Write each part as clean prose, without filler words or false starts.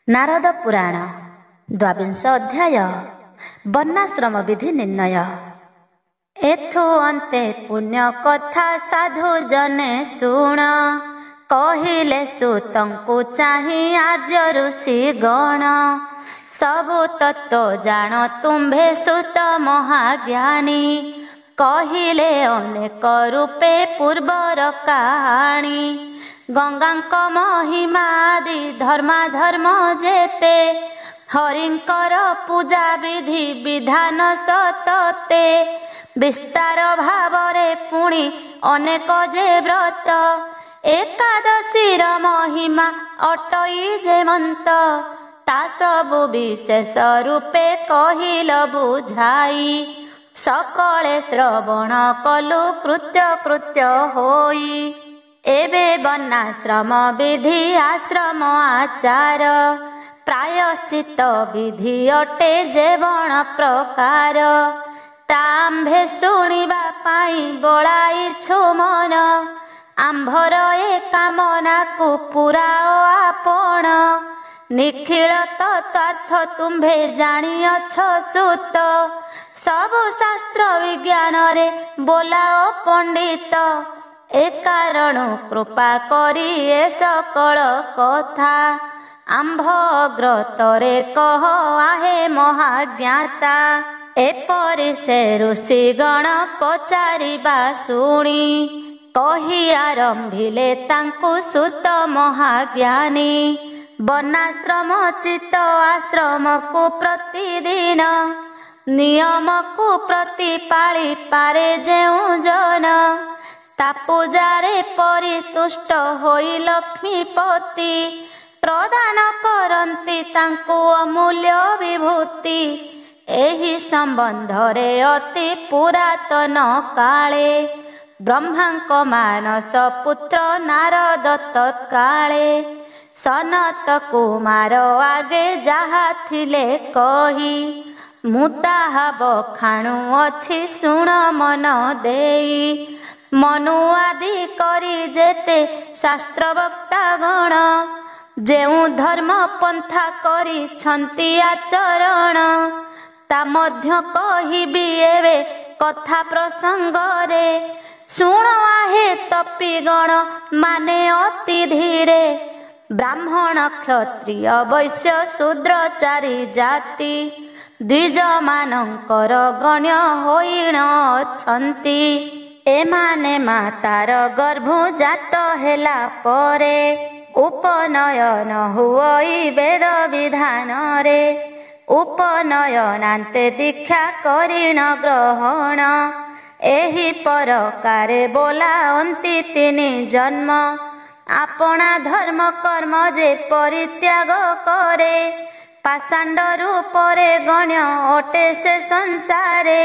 नारद पुराण द्वाविंश अध्याय वर्णाश्रम विधि निर्णय। एथु अंते पुण्य कथा साधु जने शुण, कहिले सुतंकु चाहि आर्य ऋषि गण। सबु तत्व जान तुम्भे सुत महाज्ञानी, कहिले अनेक रूपे पूर्वर कहानी। गंगांक महिमादि धर्माधर्म जेते, हरिंकर पूजा विधि विधान सतते। विस्तार भावरे पुणी अनेक जे व्रत, एकादशीर महिमा अटई जेमंत। ता सबु विशेष रूपे कहिल बुझाई, सकले श्रवण कलु कृत्य कृत्य होई। एबे वर्णाश्रम विधि आश्रम आचार, प्रायश्चित विधि अटे जेवण प्रकार। तांभे शुणिबा पाई बोलाइछु मन, आंभर ए कामना को पुराओ आपण। निखिल तत्वार्थ तुम्भे जानिअछ सुत, सबु शास्त्र विज्ञान रे बोलाओ पंडित। ए कारण कृपा करी ए सकल कथा, आंभ अग्रतरे कह आहे महाज्ञाता। एपरि से ऋषि गण पचारिबा शुणी, कहि आरंभिले तांकु सुत महाज्ञानी। वर्णाश्रम चित्त आश्रम को प्रतिदिन, नियम को प्रतिपाली पारे जेउ जन। ता पूजारे परितुष्ट होई लक्ष्मीपति, प्रदान करंती तांकु अमूल्य विभूति। एही संबंधरे अति पुरातन काले, ब्रह्मांक मानस पुत्र नारद तत्काले। सनत कुमार आगे जाहा थिले कही, मु ताहा बखाणु अछि शुण मन देई। मनु आदि करी जेते शास्त्र वक्ता गण, जेउ धर्म पंथा करी छंती आचरण। ता मध्य कहिबी एवे कथा प्रसंगरे, शुण आहे तपी गण माने अति धीरे। ब्राह्मण क्षत्रिय वैश्य शूद्र चारि जाति, द्विज मानकर गण्य होइण अछंती। एमाने मातार गर्भु जात हेला परे, उपनयन हुई वेद विधान रे। उपनयनान्ते दीक्षा करिण ग्रहण, एही परकारे बोलाअंती तिनि जन्म। आपना धर्म कर्म जे परित्याग करे, पाषाण्ड रूपरे गण्य अटे से संसारे।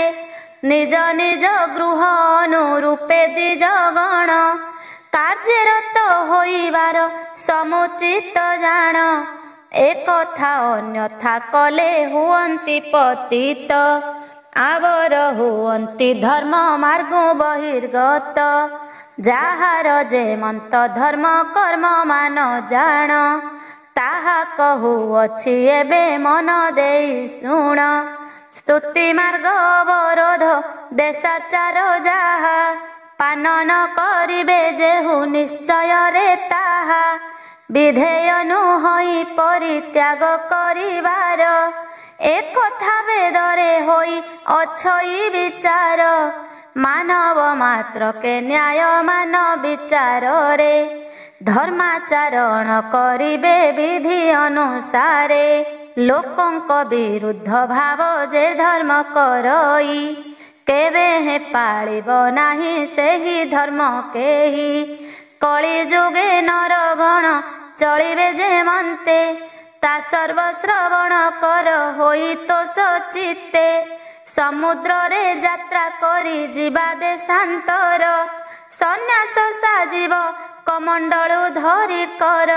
निज निज गृह अनुरूपे द्विज गण, कार्यरत होइबार समुचित जान। एकथा अन्यथा कले हुअन्ति पतित, आवर हुअन्ति धर्म मार्ग बहिर्गत। जाहार जेमंत धर्म कर्म मान जान, ताहा कहुअछि एबे मन देई शुण। स्तुति मार्ग अवरोध देशाचार जाहा, पानन करिबे जेहु निश्चय रे ताहा। विधेय नुहई परित्याग करिबार, एकथा वेदरे होई अछई विचार। मानव मात्र के न्याय मान विचार रे, धर्माचरण करिबे विधि अनुसारे। लोकंक विरुद्ध भाव जे धर्म करई, केबे हे पाଳିब नाही सेही धर्म केही। कଳି जुगे नरगण चलिबे जेमंते, ता सर्व श्रवण कर होई तो सचित्ते। समुद्र रे यात्रा करी जीवा देशांतर, सन्यास साजिब कमंडलु धरी कर।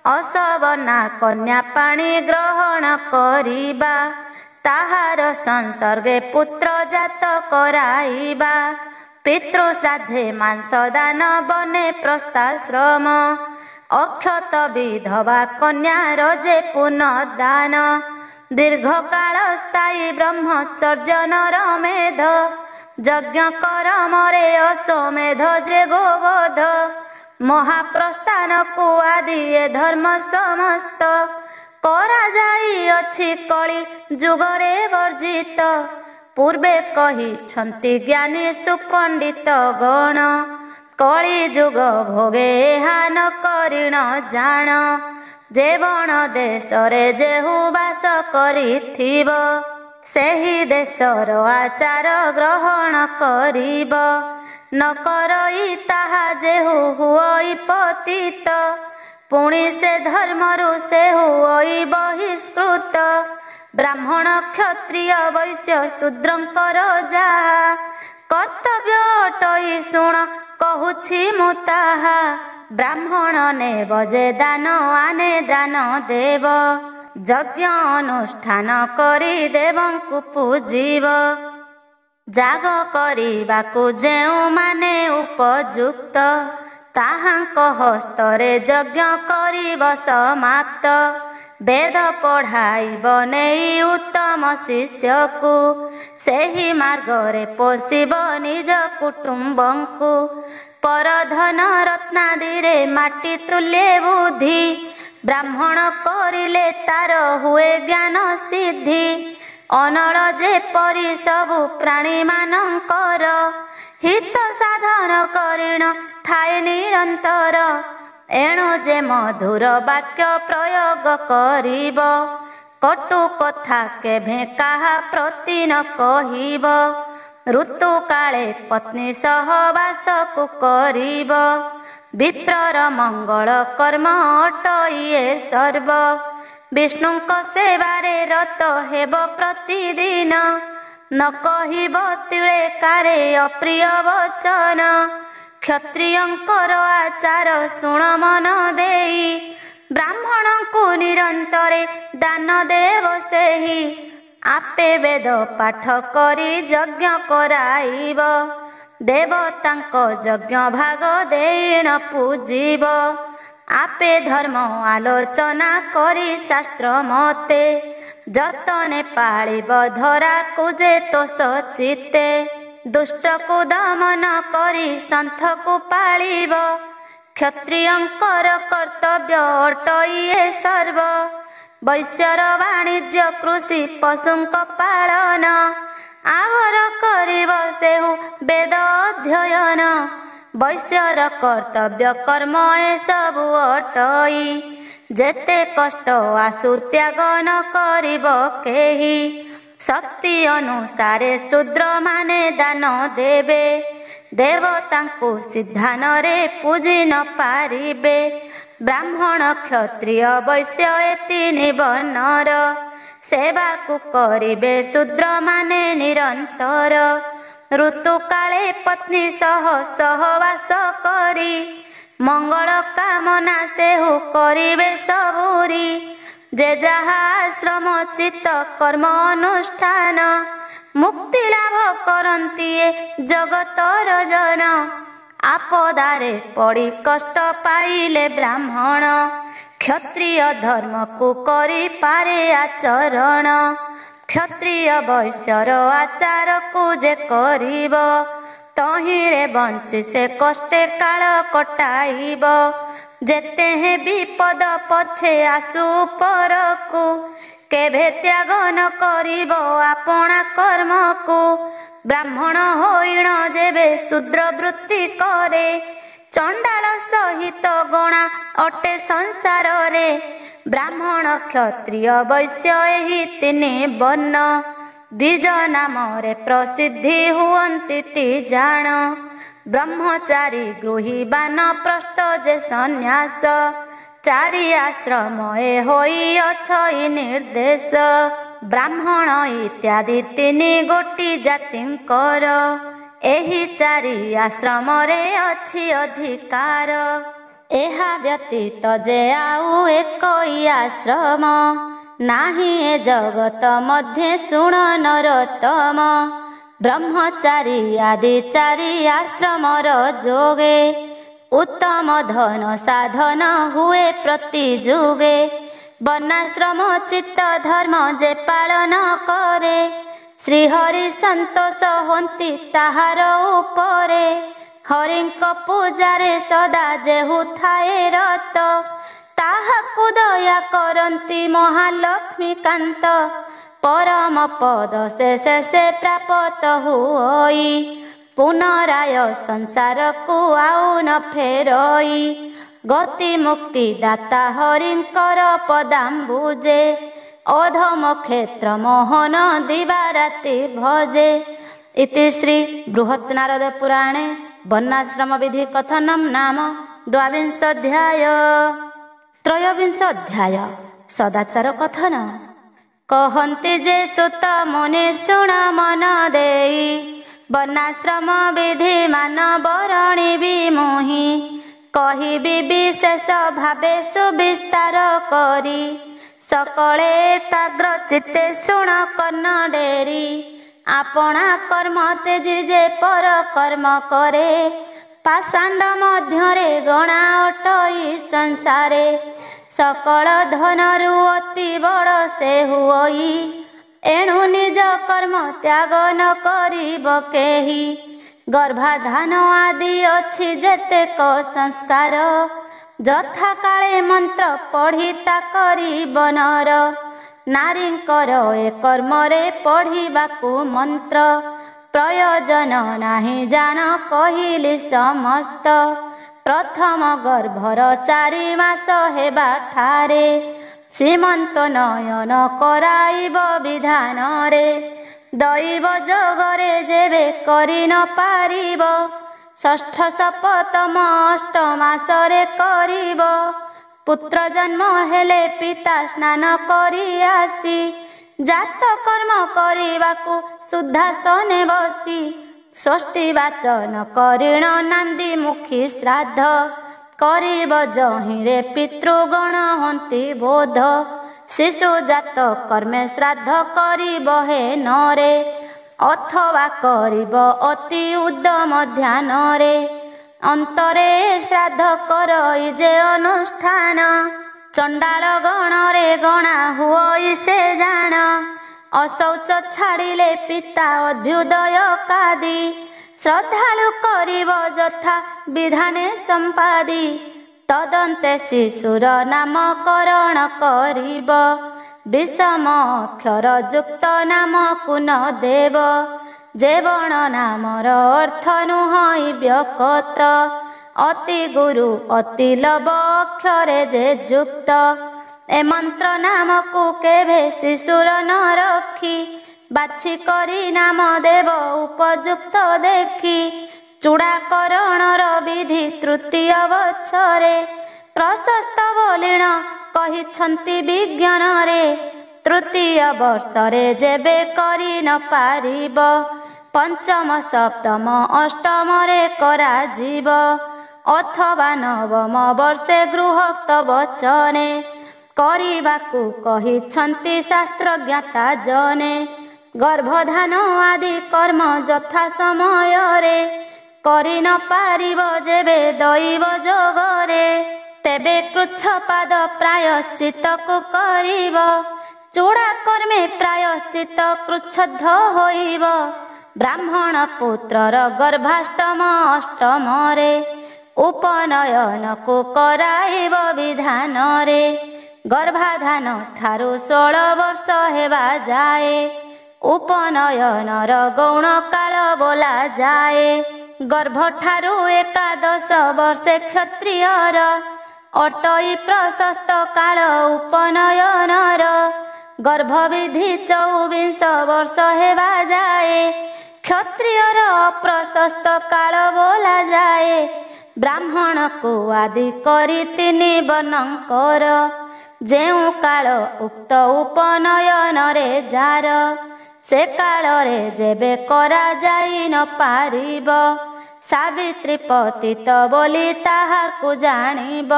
असवना कन्या पाणी ग्रहण करिबा, ताहार संसर्गे पुत्र जात कराइबा। पितृ श्राद्धे मांस दान बने प्रस्थाश्रम, ଅକ୍ଷତ ବିଧବା କନ୍ୟାର ଯେ ପୁନଃଦାନ ଦୀର୍ଘକାଳ ସ୍ଥାୟୀ ବ୍ରହ୍ମଚର୍ଯ୍ୟ ନର ମେଧ ଯଜ୍ଞ କରମରେ ଅଶ୍ୱମେଧ ଯେ ଗୋବଧ ମହାପ୍ରସ୍ଥାନକୁ ଆଦି ଏ ଧର୍ମ ସମସ୍ତ କରାଯାଇଅଛି କଳି ଯୁଗରେ ବର୍ଜିତ ପୂର୍ବେ କହିଛନ୍ତି ଜ୍ଞାନୀ ସୁପଣ୍ଡିତ ଗଣ କଳି ଯୁଗ ଭୋଗେ ଏହା ନ କରିଣ ଜାଣ ଯେ ବଣ ଦେଶରେ ଯେହୁ ବାସ କରିଥିବ ସେହି ଦେଶର ଆଚାର ଗ୍ରହଣ କରିବ ନ କରଇ ତାହା ଯେହୁ ହୁଅଇ ପତିତ ପୁଣି ସେ ଧର୍ମରୁ ସେ ହୁଅଇ ବହିଷ୍କୃତ ବ୍ରାହ୍ମଣ କ୍ଷତ୍ରିୟ ବୈଶ୍ୟ ଶୂଦ୍ରଙ୍କର ଯାହା କର୍ତ୍ତବ୍ୟ ଅଟଇ ଶୁଣ କହୁଛି ମୁଁ ତାହା ବ୍ରାହ୍ମଣ ନେବ ଯେ ଦାନ ଆନେ ଦାନ ଦେବ ଯଜ୍ଞ ଅନୁଷ୍ଠାନ କରି ଦେବଙ୍କୁ ପୂଜିବ ଯାଗ କରିବାକୁ ଯେଉଁମାନେ ଉପଯୁକ୍ତ ତାହାଙ୍କ ହସ୍ତରେ ଯଜ୍ଞ କରିବ ସମାପ୍ତ ବେଦ ପଢ଼ାଇବ ନେଇ ଉତ୍ତମ ଶିଷ୍ୟକୁ ସେହି ମାର୍ଗରେ ପୋଷିବ ନିଜ କୁଟୁମ୍ବଙ୍କୁ ପରଧନ ରତ୍ନାଦିରେ ମାଟି ତୁଲ୍ୟେ ବୁଦ୍ଧି ବ୍ରାହ୍ମଣ କରିଲେ ତାର ହୁଏ ଜ୍ଞାନ ସିଦ୍ଧି ଅନଳ ଯେପରି ସବୁ ପ୍ରାଣୀମାନଙ୍କର ହିତ ସାଧନ କରିଣ ଥାଏ ନିରନ୍ତର ଏଣୁ ଯେ ମଧୁର ବାକ୍ୟ ପ୍ରୟୋଗ କରିବ କଟୁ କଥା କେଭେ କାହା ପ୍ରତି ନ କହିବ ଋତୁ କାଳେ ପତ୍ନୀ ସହବାସକୁ କରିବ ବିପ୍ରର ମଙ୍ଗଳ କର୍ମ ଅଟଇଏ ସର୍ବ ବିଷ୍ଣୁଙ୍କ ସେବାରେ ରତ ହେବ ପ୍ରତିଦିନ ନ କହିବ ତିଳେ କାରେ ଅପ୍ରିୟ ବଚନ କ୍ଷତ୍ରିୟଙ୍କର ଆଚାର ଶୁଣ ମନ ଦେଇ ବ୍ରାହ୍ମଣଙ୍କୁ ନିରନ୍ତରେ ଦାନ ଦେବ ସେହି ଆପେ ବେଦ ପାଠ କରି ଯଜ୍ଞ କରାଇବ ଦେବତାଙ୍କ ଯଜ୍ଞ ଭାଗ ଦେଇଣ ପୂଜିବ ଆପେ ଧର୍ମ ଆଲୋଚନା କରି ଶାସ୍ତ୍ର ମତେ ଯତନେ ପାଳିବ ଧରାକୁ ଯେ ତୋଷ ଚିତ୍ତେ ଦୁଷ୍ଟକୁ ଦମନ କରି ସନ୍ଥକୁ ପାଳିବ କ୍ଷତ୍ରିୟଙ୍କର କର୍ତ୍ତବ୍ୟ ଅଟଇଏ ସର୍ବ ବୈଶ୍ୟର ବାଣିଜ୍ୟ କୃଷି ପଶୁଙ୍କ ପାଳନ ଆବର କରିବ ସେହୁ ବେଦ ଅଧ୍ୟୟନ ବୈଶ୍ୟର କର୍ତ୍ତବ୍ୟ କର୍ମ ଏସବୁ ଅଟଇ ଯେତେ କଷ୍ଟ ଆସୁ ତ୍ୟାଗ ନ କରିବ କେହି ଶକ୍ତି ଅନୁସାରେ ଶୂଦ୍ରମାନେ ଦାନ ଦେବେ ଦେବତାଙ୍କୁ ସିଦ୍ଧାନରେ ପୂଜି ନ ପାରିବେ ବ୍ରାହ୍ମଣ କ୍ଷତ୍ରିୟ ବୈଶ୍ୟ ଏ ତିନି ବର୍ଣ୍ଣର ସେବାକୁ କରିବେ ଶୂଦ୍ରମାନେ ନିରନ୍ତର ଋତୁ କାଳେ ପତ୍ନୀ ସହ ସହବାସ କରି ମଙ୍ଗଳ କାମନା ସେହୁ କରିବେ ସବୁରି ଯେ ଯାହା ଆଶ୍ରମ ଚିତ୍ତ କର୍ମ ଅନୁଷ୍ଠାନ ମୁକ୍ତି ଲାଭ କରନ୍ତି ଏ ଜଗତର ଜନ ଆପଦାରେ ପଡ଼ି କଷ୍ଟ ପାଇଲେ ବ୍ରାହ୍ମଣ କ୍ଷତ୍ରିୟ ଧର୍ମକୁ କରିପାରେ ଆଚରଣ କ୍ଷତ୍ରିୟ ବୈଶ୍ୟର ଆଚାରକୁ ଯେ କରିବ ତହିଁରେ ବଞ୍ଚି ସେ କଷ୍ଟେ କାଳ କଟାଇବ ଯେତେ ହେ ବିପଦ ପଛେ ଆସୁ ପରକୁ କେଭେ ତ୍ୟାଗ ନ କରିବ ଆପଣା କର୍ମକୁ ବ୍ରାହ୍ମଣ ହୋଇଣ ଯେବେ ଶୂଦ୍ର ବୃତ୍ତି କରେ ଚଣ୍ଡାଳ ସହିତ ଗଣା ଅଟେ ସଂସାରରେ ବ୍ରାହ୍ମଣ କ୍ଷତ୍ରିୟ ବୈଶ୍ୟ ଏହି ତିନି ବର୍ଣ୍ଣ ଦ୍ୱିଜ ନାମରେ ପ୍ରସିଦ୍ଧି ହୁଅନ୍ତି ଜାଣ ବ୍ରହ୍ମଚାରୀ ଗୃହୀ ବାନପ୍ରସ୍ଥ ଯେ ସନ୍ନ୍ୟାସ ଚାରି ଆଶ୍ରମ ଏ ହୋଇଅଛଇ ନିର୍ଦ୍ଦେଶ ବ୍ରାହ୍ମଣ ଇତ୍ୟାଦି ତିନି ଗୋଟି ଜାତିଙ୍କର ଏହି ଚାରି ଆଶ୍ରମରେ ଅଛି ଅଧିକାର ଏହା ବ୍ୟତୀତ ଯେ ଆଉ ଏକଇ ଆଶ୍ରମ ନାହିଁ ଏ ଜଗତ ମଧ୍ୟେ ଶୁଣ ନରୋତ୍ତମ ବ୍ରହ୍ମଚାରୀ ଆଦି ଚାରି ଆଶ୍ରମର ଯୋଗେ उत्तम धन साधन हुए प्रति जुगे। वर्णाश्रम चित्त धर्म जे पालन करे, श्रीहरि सन्तोष होती ताहार उपरे। हरिंक पूजारे सदा जेहु थाए रत, ताहाकु दया करती महालक्ष्मी कांत। परम पद से प्राप्त हुई, पुनराय संसार को आउ न फेरई। गति मुक्ति दाता हरिंकर पदाम्बुजे, अधम क्षेत्र मोहन दिवाराति भजे। इति श्री बृहत् नारद पुराणे वर्णाश्रम विधि कथनम नाम द्वाविंशोऽध्याय। त्रयोविंश अध्याय सदाचार कथन। कहन्ति जे सुत मुनि शुण मन देई, वर्णाश्रम विधि मान बरणी विमोहि। कहिबि विशेष भावे सुविस्तार करी, सकले एकाग्र चित्ते शुण कर्ण डेरी। आपणा कर्म तेजी जे पर कर्म करे, पाषाण्ड मध्यरे गणा अटई संसारे। सकल धनरु अति बड़ से हुई, एणु निज कर्म त्याग न करिब केही। गर्भाधान आदि अछि जेतेक संस्कार, यथा काले मंत्र पढ़िता करिब नर। नारींकर ए कर्मरे पढ़िबाकु मंत्र, प्रयोजन नाही जान कहिली समस्त। प्रथम गर्भर 4 मास हेबा ठारे, श्रीमंत नयन कराइब विधान रे। दैव जगरे जेबे करि न पारिब, षष्ठ सप्तम अष्टमासरे करिब। पुत्र जन्म हेले पिता स्नान करि आसी, जात कर्म करिबाकु शुद्धासने बसी। षष्ठी वाचन करिण नांदी मुखी श्राद्ध, करिब जहिरे पितृगण हन्ति बोध। शिशु जात कर्मे श्राद्ध करिब हे नरे, अथवा करिब अति उद्दम ध्यान रे। अंतरे श्राद्ध करई जे अनुष्ठान, चंडाल गणरे गणा हुई से जान। अशौच छाड़िले पिता अभ्युदय कादी, श्रद्धालु करिब यथा विधाने संपादी। तदन्ते शिशुर नामकरण करिब, विषम अक्षर युक्त नाम कुन देव। जेवण नामर अर्थ नुहई व्यकत, अति गुरु अति लव अक्षरे जे युक्त। ए मंत्र नाम को केभे शिशुर न रखी, बाछि करी नाम देव उपयुक्त देखी। चूड़ाकरणर विधि तृतीय बत्सरे, प्रशस्त बोलिण कहिछन्ति विज्ञान रे। तृतीय वर्षरे जेबे करि न पारिब, पंचम सप्तम अष्टमरे कराजिब। अथवा नवम वर्षे गृहोक्त वचने, करिबाकु कहिछन्ति शास्त्र ज्ञाता जने। गर्भधान आदि कर्म यथा समय रे, करि न पारिब जेबे दैव जोगरे। तेबे कृच्छपाद प्रायश्चित को करिब, चूड़ा कर्मे प्रायश्चित कृच्छद्ध होइब। ब्राह्मण पुत्रर गर्भाष्टम अष्टमरे, उपनयन को कराइब विधान रे। गर्भाधान ठारू 16 वर्ष हेबा जाए, उपनयनर गौण काल बोला जाए। गर्भठारू 11 वर्षे क्षत्रियर, अटई प्रशस्त काल उपनयनर। गर्भविधि 24 वर्ष हेबा जाए, क्षत्रियर अप्रशस्त काल बोला जाए। ब्राह्मण को आदि करी 3 वर्णकर, जेउ काल उक्त उपनयन रे जार। से काल रे जेबे करा जाई न पारिब, सावित्री पतित बोली ताहाकु जानिब।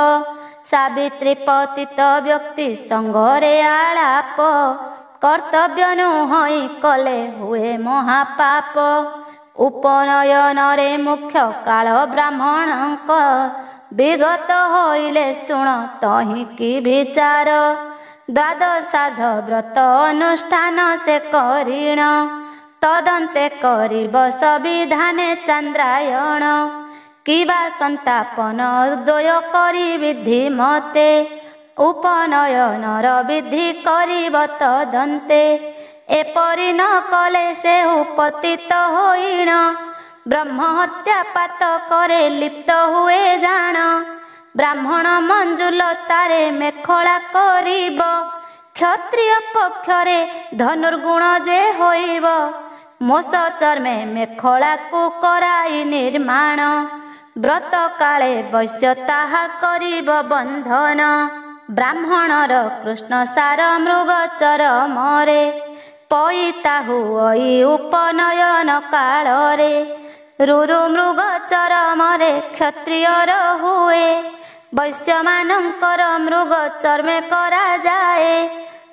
सावित्री पतित व्यक्ति संगरे आलाप, कर्तव्य नुहई कले हुए महापाप। ଉପନୟନରେ ମୁଖ୍ୟ କାଳ ବ୍ରାହ୍ମଣଙ୍କ ବିଗତ ହୋଇଲେ ଶୁଣ ତହିଁ କି ବିଚାର। ଦ୍ୱାଦଶାଧ ବ୍ରତ ଅନୁଷ୍ଠାନ ସେ କରିଣ ତଦନ୍ତେ କରିବ ସବିଧାନେ ଚାନ୍ଦ୍ରାୟଣ। କିବା ସନ୍ତାପନ ଉଦୟ କରି ବିଧି ମତେ ଉପନୟନର ବିଧି କରିବ ତଦନ୍ତେ। ଏପରି ନ କଲେ ସେହୁ ପତିତ ହୋଇଣ ବ୍ରହ୍ମହତ୍ୟା ପାତ କରେ ଲିପ୍ତ ହୁଏ ଜାଣ। ବ୍ରାହ୍ମଣ ମଞ୍ଜୁଲତାରେ ମେଖଳା କରିବ କ୍ଷତ୍ରିୟ ପକ୍ଷରେ ଧନୁର୍ଗୁଣ ଯେ ହୋଇବ। ମୋଷ ଚର୍ମେ ମେଖଳାକୁ କରାଇ ନିର୍ମାଣ ବ୍ରତ କାଳେ ବୈଶ୍ୟ ତାହା କରିବ ବନ୍ଧନ। ବ୍ରାହ୍ମଣର କୃଷ୍ଣ ସାର ମୃଗ ଚରମରେ ପଇତା ହୁଅଇ ଉପନୟନ କାଳରେ। ରୁରୁ ମୃଗ ଚରମରେ କ୍ଷତ୍ରିୟର ହୁଏ ବୈଶ୍ୟମାନଙ୍କର ମୃଗ ଚର୍ମେ କରାଯାଏ।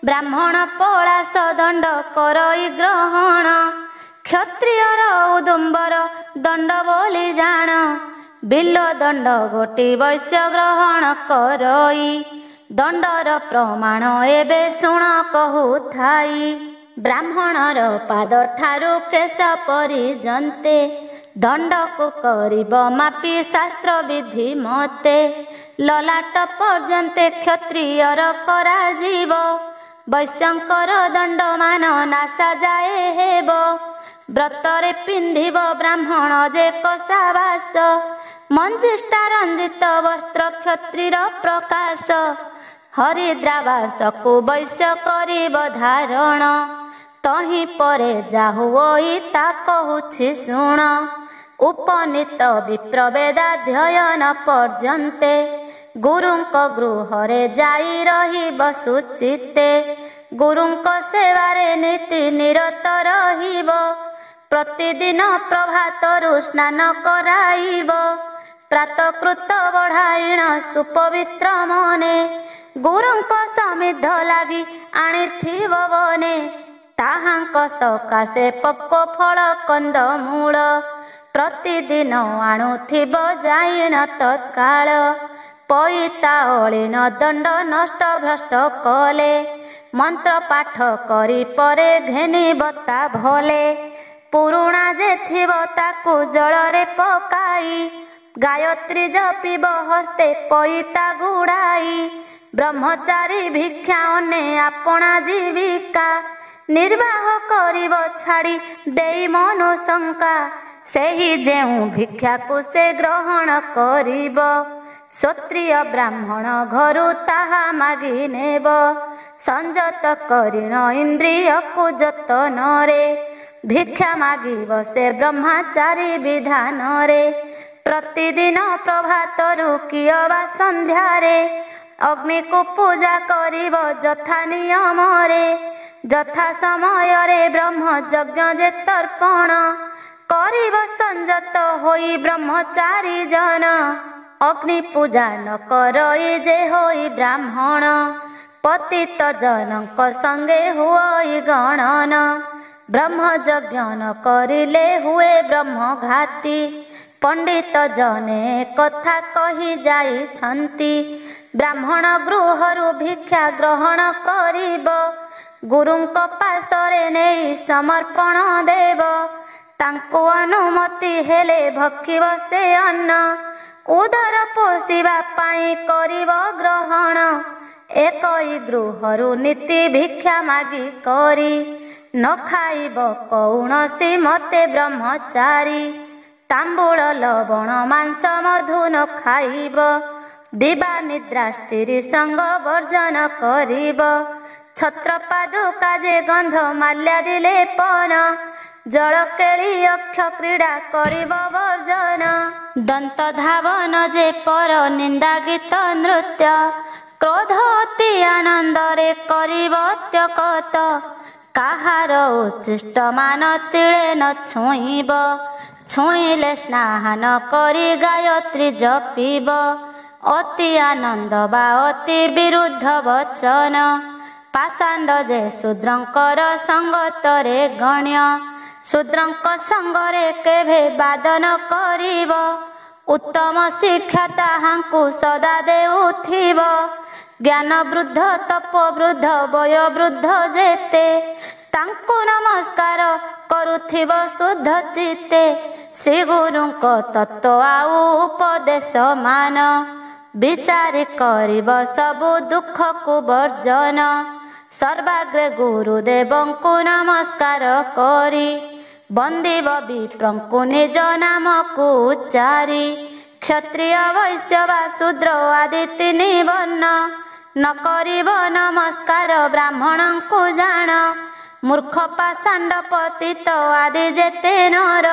ବ୍ରାହ୍ମଣ ପଳାଶ ଦଣ୍ଡ କରଇ ଗ୍ରହଣ କ୍ଷତ୍ରିୟର ଉଦୁମ୍ବର ଦଣ୍ଡ ବୋଲି ଜାଣ। ବିଲ ଦଣ୍ଡ ଗୋଟି ବୈଶ୍ୟ ଗ୍ରହଣ କରଇ ଦଣ୍ଡର ପ୍ରମାଣ ଏବେ ଶୁଣ କହୁଥାଇ। ବ୍ରାହ୍ମଣର ପାଦ ଠାରୁ କେଶ ପର୍ଯ୍ୟନ୍ତେ ଦଣ୍ଡକୁ କରିବ ମାପି ଶାସ୍ତ୍ର ବିଧି ମତେ। ଲଲାଟ ପର୍ଯ୍ୟନ୍ତେ କ୍ଷତ୍ରିୟର କରାଯିବ ବୈଶ୍ୟଙ୍କର ଦଣ୍ଡମାନ ନାଶା ଯାଏ ହେବ। ବ୍ରତରେ ପିନ୍ଧିବ ବ୍ରାହ୍ମଣ ଯେ କଷାବାସ ମଞ୍ଜିଷ୍ଠା ରଞ୍ଜିତ ବସ୍ତ୍ର କ୍ଷତ୍ରିର ପ୍ରକାଶ। ହରିଦ୍ରାବାସକୁ ବୈଶ୍ୟ କରିବ ଧାରଣ ତହିଁ ପରେ ଯାହୁଇ ତା କହୁଛି ଶୁଣ। ଉପନୀତ ବିପ୍ରବେଦାଧ୍ୟୟନ ପର୍ଯ୍ୟନ୍ତେ ଗୁରୁଙ୍କ ଗୃହରେ ଯାଇ ରହିବ ସୁଚିତେ। ଗୁରୁଙ୍କ ସେବାରେ ନୀତି ନିରତ ରହିବ ପ୍ରତିଦିନ ପ୍ରଭାତରୁ ସ୍ନାନ କରାଇବ। ପ୍ରାତକୃତ ବଢାଇଣ ସୁପବିତ୍ର ମନେ ଗୁରୁଙ୍କ ସମିଧ ଲାଗି ଆଣିଥିବ ବନେ। ତାହାଙ୍କ ସକାଶେ ପକ୍ୱ ଫଳ କନ୍ଦମୂଳ ପ୍ରତିଦିନ ଆଣୁଥିବ ଯାଇଣ ତତ୍କାଳ। ପଇତା ଅଳିନ ଦଣ୍ଡ ନଷ୍ଟ ଭ୍ରଷ୍ଟ କଲେ ମନ୍ତ୍ର ପାଠ କରି ପରେ ଘେନିବ ତା ଭଲେ। ପୁରୁଣା ଯେ ଥିବ ତାକୁ ଜଳରେ ପକାଇ ଗାୟତ୍ରୀ ଜପିବ ହସ୍ତେ ପଇତା ଗୁଡ଼ାଇ। ବ୍ରହ୍ମଚାରୀ ଭିକ୍ଷା ଅନେ ଆପଣା ଜୀବିକା ନିର୍ବାହ କରିବ ଛାଡ଼ି ଦେଇ ମନୁଶଙ୍କା। ସେହି ଯେଉଁ ଭିକ୍ଷାକୁ ସେ ଗ୍ରହଣ କରିବ କ୍ଷତ୍ରିୟ ବ୍ରାହ୍ମଣ ଘରୁ ତାହା ମାଗି ନେବ। ସଂଯତ କରିଣ ଇନ୍ଦ୍ରିୟକୁ ଯତନରେ ଭିକ୍ଷା ମାଗିବ ସେ ବ୍ରହ୍ମଚାରୀ ବିଧାନରେ। ପ୍ରତିଦିନ ପ୍ରଭାତରୁ କିଅବା ସନ୍ଧ୍ୟାରେ ଅଗ୍ନିକୁ ପୂଜା କରିବ ଯଥା ନିୟମରେ। ଯଥା ସମୟରେ ବ୍ରହ୍ମ ଯଜ୍ଞ ଯେ ତର୍ପଣ କରିବ ସଂଯତ ହୋଇ ବ୍ରହ୍ମଚାରୀ ଜନ। ଅଗ୍ନି ପୂଜା ନ କରଇ ଯେ ହୋଇ ବ୍ରାହ୍ମଣ ପତିତ ଜନଙ୍କ ସଙ୍ଗେ ହୁଅଇ ଗଣନ। ବ୍ରହ୍ମ ଯଜ୍ଞ ନ କରିଲେ ହୁଏ ବ୍ରହ୍ମଘାତୀ ପଣ୍ଡିତ ଜନେ କଥା କହି ଯାଇଛନ୍ତି। ବ୍ରାହ୍ମଣ ଗୃହରୁ ଭିକ୍ଷା ଗ୍ରହଣ କରିବ ଗୁରୁଙ୍କ ପାଶରେ ନେଇ ସମର୍ପଣ ଦେବ। ତାଙ୍କୁ ଅନୁମତି ହେଲେ ଭକ୍ଷିବ ସେ ଅନ୍ନ ଉଦର ପୋଷିବା ପାଇଁ କରିବ ଗ୍ରହଣ। ଏକଇ ଗୃହରୁ ନୀତି ଭିକ୍ଷା ମାଗି କରି ନ ଖାଇବ କୌଣସି ମତେ ବ୍ରହ୍ମଚାରୀ। ତାମ୍ବୁଳ ଲବଣ ମାଂସ ମଧୁ ନ ଖାଇବ ଦିବା ନିଦ୍ରା ସ୍ତ୍ରୀ ସଙ୍ଗ ବର୍ଜନ କରିବ। ଛତ୍ର ପାଦୁକା ଯେ ଗନ୍ଧ ମାଲ୍ୟାଦି ଲେପନ ଜଳ କେଳି ଅକ୍ଷ କ୍ରୀଡ଼ା କରିବ ବର୍ଜନ। ଦନ୍ତ ଧାବନ ଯେ ପର ନିନ୍ଦା ଗୀତ ନୃତ୍ୟ କ୍ରୋଧ ଅତି ଆନନ୍ଦରେ କରିବ ତ୍ୟକତ। କାହାର ଉଚ୍ଛିଷ୍ଟ ମାନ ତିଳେ ନ ଛୁଇଁବ ଛୁଇଁଲେ ସ୍ନାନ କରି ଗାୟତ୍ରୀ ଜପିବ। ଅତି ଆନନ୍ଦ ବା ଅତି ବିରୁଦ୍ଧ ବଚନ ପାଷାଣ୍ଡ ଯେ ଶୂଦ୍ରଙ୍କର ସଙ୍ଗତରେ ଗଣ୍ୟ। ଶୂଦ୍ରଙ୍କ ସଙ୍ଗରେ କେବେ ବାଦ ନ କରିବ। ଉତ୍ତମ ଶିକ୍ଷା ତାହାଙ୍କୁ ସଦା ଦେଉଥିବ। ଜ୍ଞାନ ବୃଦ୍ଧ ତପ ବୃଦ୍ଧ ବୟୋବୃଦ୍ଧ ଯେତେ, ତାଙ୍କୁ ନମସ୍କାର କରୁଥିବ ଶୁଦ୍ଧ ଚିତ୍ତେ। ଶ୍ରୀ ଗୁରୁଙ୍କ ତତ୍ତ୍ୱ ଆଉ ଉପଦେଶ ମାନ, ବିଚାରି କରିବ ସବୁ ଦୁଃଖକୁ ବର୍ଜନ। ସର୍ବାଗ୍ରେ ଗୁରୁଦେବଙ୍କୁ ନମସ୍କାର କରି, ବନ୍ଦିବ ବିପ୍ରଙ୍କୁ ନିଜ ନାମକୁ ଉଚ୍ଚାରି। କ୍ଷତ୍ରିୟ ବୈଶ୍ୟ ବା ଶୂଦ୍ର ଆଦି ତିନି ବର୍ଣ୍ଣ, ନ କରିବ ନମସ୍କାର ବ୍ରାହ୍ମଣଙ୍କୁ ଜାଣ। ମୂର୍ଖ ପାଷାଣ୍ଡ ପତିତ ଆଦି ଯେତେ ନର,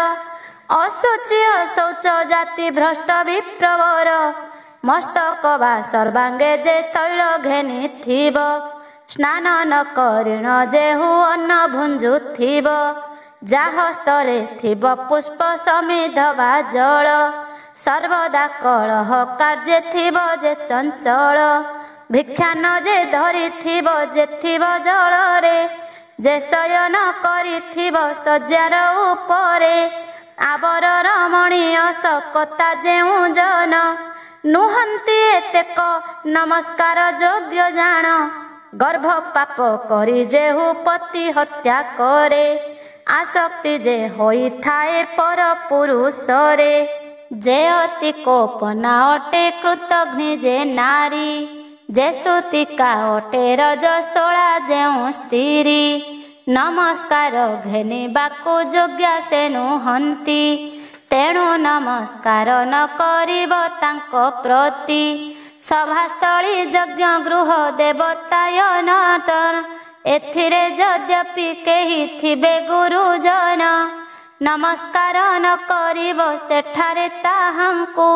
ଅଶୁଚି ଅଶୌଚ ଜାତି ଭ୍ରଷ୍ଟ ବିପ୍ରବର। ମସ୍ତକ ବା ସର୍ବାଙ୍ଗେ ଯେ ତୈଳ ଘେନିଥିବ, ସ୍ନାନ ନ କରିଣ ଯେହୁ ଅନ୍ନ ଭୁଞ୍ଜୁଥିବ। ଯାହା ହସ୍ତରେ ଥିବ ପୁଷ୍ପ ସମିଧ ବା ଜଳ, ସର୍ବଦା କଳହ କାର୍ଯ୍ୟ ଥିବ ଯେ ଚଞ୍ଚଳ। ଭିକ୍ଷା ନ ଯେ ଧରିଥିବ ଯେ ଥିବ ଜଳରେ, ଯେ ଶୟନ କରିଥିବ ଶଯ୍ୟାର ଉପରେ। ଆବର ରମଣୀ ଅଶକତା ଯେଉଁ ଜନ, ନୁହନ୍ତି ଏତେକ ନମସ୍କାର ଯୋଗ୍ୟ ଜାଣ। ଗର୍ଭ ପାପ କରି ଯେହୁ ପତି ହତ୍ୟା କରେ, ଆସକ୍ତି ଯେ ହୋଇଥାଏ ପର ପୁରୁଷରେ। ଯେ ଅତି କୋପନା ଅଟେ କୃତଘ୍ନି ଯେ ନାରୀ, ଯେ ସୂତିକା ଅଟେ ରଜସ୍ୱଳା ଯେଉଁ ସ୍ତ୍ରୀ। ନମସ୍କାର ଘେନିବାକୁ ଯୋଗ୍ୟା ସେ ନୁହନ୍ତି, ତେଣୁ ନମସ୍କାର ନ କରିବ ତାଙ୍କ ପ୍ରତି। ସଭାସ୍ଥଳୀ ଯଜ୍ଞ ଗୃହ ଦେବତାୟନ, ଏଥିରେ ଯଦ୍ୟପି କେହି ଥିବେ ଗୁରୁଜନ। ନମସ୍କାର ନ କରିବ ସେଠାରେ ତାହାଙ୍କୁ,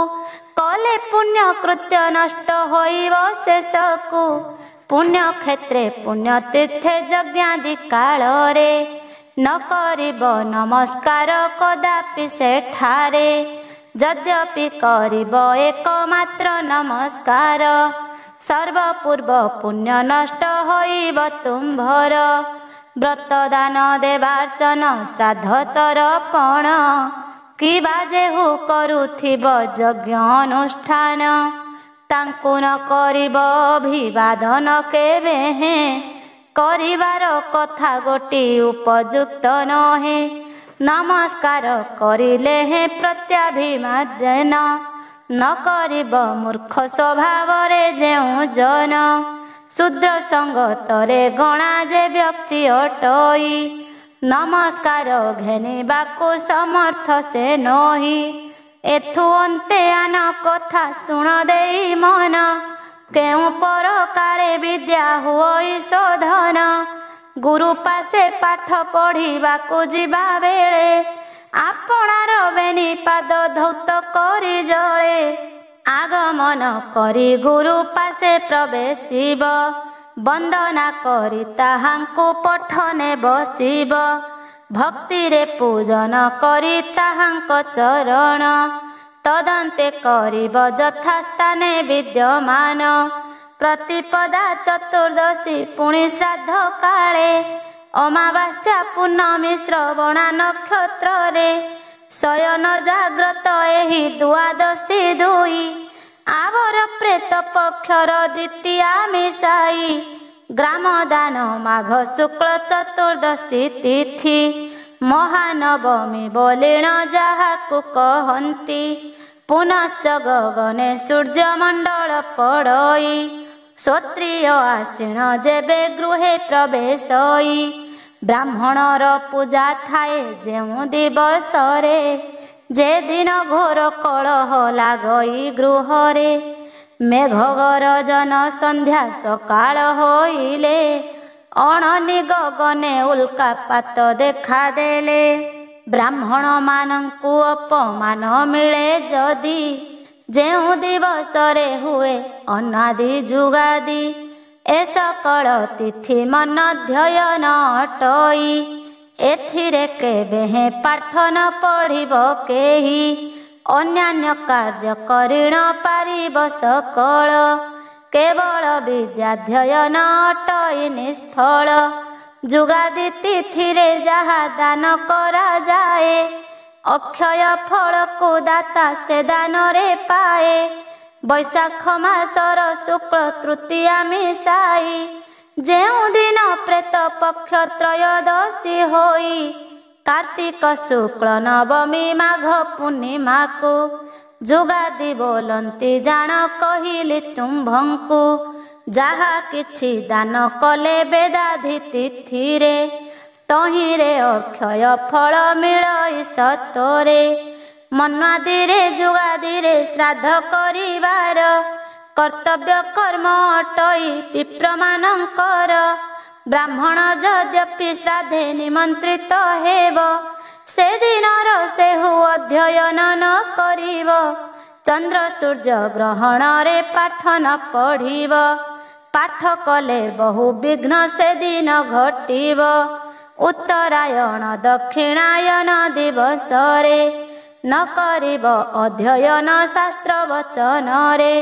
କଲେ ପୁଣ୍ୟ କୃତ୍ୟ ନଷ୍ଟ ହୋଇବ ଶେଷକୁ। ପୁଣ୍ୟ କ୍ଷେତ୍ରେ ପୁଣ୍ୟ ତୀର୍ଥେ ଯଜ୍ଞାଦି କାଳରେ, ନ କରିବ ନମସ୍କାର କଦାପି ସେଠାରେ। ଯଦ୍ୟପି କରିବ ଏକମାତ୍ର ନମସ୍କାର, ସର୍ବପୂର୍ବ ପୁଣ୍ୟ ନଷ୍ଟ ହୋଇବ ତୁମ୍ଭର। ବ୍ରତ ଦାନ ଦେବାର୍ଚ୍ଚନ ଶ୍ରାଦ୍ଧ ତରପଣ, କିବା ଯେହୁ କରୁଥିବ ଯଜ୍ଞ ଅନୁଷ୍ଠାନ। ତାଙ୍କୁ ନ କରିବ ଅଭିବାଦନ କେବେ ହେଁ, କରିବାର କଥା ଗୋଟି ଉପଯୁକ୍ତ ନୁହେଁ। ନମସ୍କାର କରିଲେ ହେଁ ପ୍ରତ୍ୟାଭିବାଦନ, ନ କରିବ ମୂର୍ଖ ସ୍ୱଭାବରେ ଯେଉଁ ଜନ। ଶୂଦ୍ର ସଙ୍ଗତରେ ଗଣା ଯେ ବ୍ୟକ୍ତି ଅଟଇ, ନମସ୍କାର ଘେନିବାକୁ ସମର୍ଥ ସେ ନହି। ଏଥୁ ଅନ୍ତେ ଆନ କଥା ଶୁଣ ଦେଇ ମନ, କେଉଁ ପ୍ରକାରେ ବିଦ୍ୟା ହୁଅଇ ଶୋଧନ। ଗୁରୁ ପାଶେ ପାଠ ପଢ଼ିବାକୁ ଯିବା ବେଳେ, ଆପଣାର ବେନି ପାଦ ଧୌତ କରି ଜଳେ। ଆଗମନ କରି ଗୁରୁ ପାଶେ ପ୍ରବେଶିବ, ବନ୍ଦନା କରି ତାହାଙ୍କୁ ପଠନେ ବସିବ। ଭକ୍ତିରେ ପୂଜନ କରି ତାହାଙ୍କ ଚରଣ, ତଦନ୍ତେ କରିବ ଯଥାସ୍ଥାନେ ବିଦ୍ୟମାନ। ପ୍ରତିପଦା ଚତୁର୍ଦ୍ଦଶୀ ପୁଣି ଶ୍ରାଦ୍ଧ କାଳେ, ଅମାବାସ୍ୟା ପୂର୍ଣ୍ଣମୀ ଶ୍ରବଣା ନକ୍ଷତ୍ରରେ। ଶୟନ ଜାଗ୍ରତ ଏହି ଦ୍ୱାଦଶୀ ଦୁଇ, ଆବର ପ୍ରେତ ପକ୍ଷର ଦ୍ୱିତୀୟା ମିଶାଇ। ଗ୍ରାମ ଦାନ ମାଘ ଶୁକ୍ଳ ଚତୁର୍ଦ୍ଦଶୀ ତିଥି, ମହାନବମୀ ବଲିଣ ଯାହାକୁ କହନ୍ତି। ପୁନଶ୍ଚ ଗଗନେ ସୂର୍ଯ୍ୟମଣ୍ଡଳ ପଡ଼ଇ, ଶ୍ରୋତ୍ରିୟ ଆଶ୍ବିନ ଯେବେ ଗୃହେ ପ୍ରବେଶଇ। ବ୍ରାହ୍ମଣର ପୂଜା ଥାଏ ଯେଉଁ ଦିବସରେ, ଯେ ଦିନ ଘୋର କଳହ ଲାଗଇ ଗୃହରେ। ମେଘ ଗରଜନ ସନ୍ଧ୍ୟା ସକାଳ ହୋଇଲେ, ଅଣନି ଗଗନେ ଉଲ୍କାପାତ ଦେଖାଦେଲେ। ବ୍ରାହ୍ମଣ ମାନଙ୍କୁ ଅପମାନ ମିଳେ ଯଦି, ଯେଉଁ ଦିବସରେ ହୁଏ ଅନାଦି ଯୁଗାଦି। ଏ ସକଳ ତିଥି ମନଧ୍ୟୟନ ଅଟଇ, ଏଥିରେ କେବେ ହେଁ ପାଠ ନ ପଢ଼ିବ କେହି। ଅନ୍ୟାନ୍ୟ କାର୍ଯ୍ୟ କରି ନ ପାରିବ ସକଳ, କେବଳ ବିଦ୍ୟାଧ୍ୟୟନ ଅଟଇ ନିଷ୍ଫଳ। ଯୁଗାଦି ତିଥିରେ ଯାହା ଦାନ କରାଯାଏ, ଅକ୍ଷୟ ଫଳକୁ ଦାତା ସେ ଦାନରେ ପାଏ। ବୈଶାଖ ମାସର ଶୁକ୍ଳ ତୃତୀୟା ମିଶାଇ ଯେଉଁଦିନ ପ୍ରେତ ପକ୍ଷ ତ୍ରୟୋଦଶୀ ହୋଇ କାର୍ତ୍ତିକ ଶୁକ୍ଳ ନବମୀ ମାଘ ପୂର୍ଣ୍ଣିମାକୁ ଯୁଗାଦି ବୋଲନ୍ତି ଜାଣ କହିଲି ତୁମ୍ଭଙ୍କୁ। ଯାହା କିଛି ଦାନ କଲେ ବେଦାଧି ତିଥିରେ ତହିଁରେ ଅକ୍ଷୟ ଫଳ ମିଳଇ ସତରେ। ମନ୍ୱାଦିରେ ଯୁଗାଦିରେ ଶ୍ରାଦ୍ଧ କରିବାର କର୍ତ୍ତବ୍ୟ କର୍ମ ଅଟଇ ବିପ୍ରମାନଙ୍କର। ବ୍ରାହ୍ମଣ ଯଦ୍ୟପି ଶ୍ରାଦ୍ଧେ ନିମନ୍ତ୍ରିତ ହେବ, ସେଦିନର ସେହୁ ଅଧ୍ୟୟନ ନ କରିବ। ଚନ୍ଦ୍ର ସୂର୍ଯ୍ୟ ଗ୍ରହଣରେ ପାଠ ନ ପଢ଼ିବ, ପାଠ କଲେ ବହୁ ବିଘ୍ନ ସେଦିନ ଘଟିବ। ଉତ୍ତରାୟଣ ଦକ୍ଷିଣାୟନ ଦିବସରେ ନ କରିବ ଅଧ୍ୟୟନ ଶାସ୍ତ୍ର ବଚନରେ।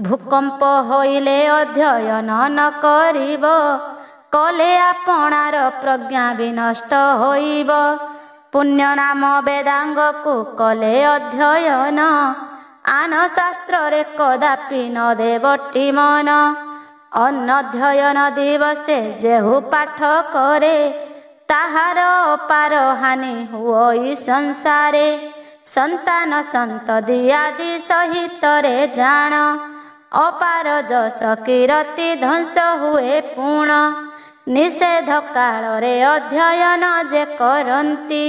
ଭୂକମ୍ପ ହୋଇଲେ ଅଧ୍ୟୟନ ନ କରିବ, କଲେ ଆପଣାର ପ୍ରଜ୍ଞା ବିନଷ୍ଟ ହୋଇବ। ପୁଣ୍ୟ ନାମ ବେଦାଙ୍ଗକୁ କଲେ ଅଧ୍ୟୟନ, ଆନ ଶାସ୍ତ୍ରରେ କଦାପି ନ ଦେବଟି ମନ। ଅନଧ୍ୟୟନ ଦିବସେ ଯେହୁ ପାଠ କରେ, ତାହାର ଅପାର ହାନି ହୁଅଇ ସଂସାରେ। ସନ୍ତାନ ସନ୍ତତି ଆଦି ସହିତରେ ଜାଣ, ଅପାର ଯଶ କୀରତି ଧ୍ୱଂସ ହୁଏ ପୁଣ। ନିଷେଧ କାଳରେ ଅଧ୍ୟୟନ ଯେ କରନ୍ତି,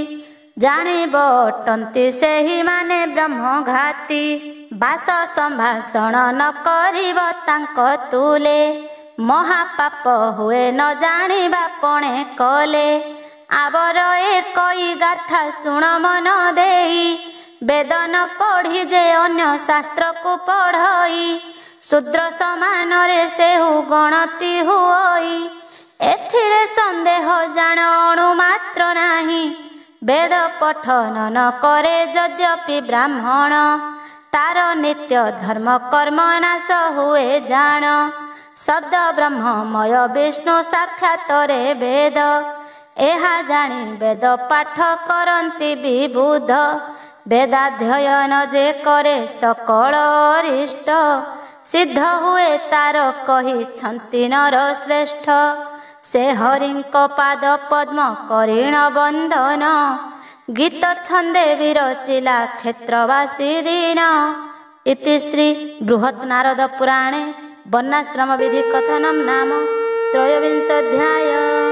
ଜାଣିବ ଅଟନ୍ତି ସେହିମାନେ ବ୍ରହ୍ମଘାତୀ। ବାସ ସମ୍ଭାଷଣ ନ କରିବ ତାଙ୍କ ତୁଲେ, ମହାପାପ ହୁଏ ନ ଜାଣିବା ପଣେ କଲେ। ଆବର ଏକଇ ଗାଥା ଶୁଣ ମନ ଦେଇ, ବେଦ ନ ପଢ଼ି ଯେ ଅନ୍ୟ ଶାସ୍ତ୍ରକୁ ପଢ଼ଇ। ଶୂଦ୍ର ସମାନରେ ସେହୁ ଗଣତି ହୁଅଇ, ଏଥିରେ ସନ୍ଦେହ ଜାଣ ଅଣୁ ମାତ୍ର ନାହିଁ। ବେଦ ପଠନ ନ କରେ ଯଦ୍ୟପି ବ୍ରାହ୍ମଣ, ତାର ନିତ୍ୟ ଧର୍ମ କର୍ମ ନାଶ ହୁଏ ଜାଣ। ସଦ ବ୍ରହ୍ମମୟ ବିଷ୍ଣୁ ସାକ୍ଷାତରେ ବେଦ, ଏହା ଜାଣି ବେଦ ପାଠ କରନ୍ତି ବିବୁଧ। ବେଦାଧ୍ୟୟନ ଯେ କରେ ସକଳ ଅରିଷ୍ଟ, ସିଦ୍ଧ ହୁଏ ତାର କହିଛନ୍ତି ନର ଶ୍ରେଷ୍ଠ। ସେ ହରିଙ୍କ ପାଦ ପଦ୍ମ କରିଣ ବନ୍ଦନ, ଗୀତ ଛନ୍ଦେ ବିରଚିଲା କ୍ଷେତ୍ରବାସୀ ଦିନ। ଇତି ଶ୍ରୀ ବୃହତ୍ ନାରଦ ପୁରାଣେ ବର୍ଣ୍ଣାଶ୍ରମ ବିଧି କଥନମ୍ ନାମ ତ୍ରୟୋବିଂଶ ଅଧ୍ୟାୟ।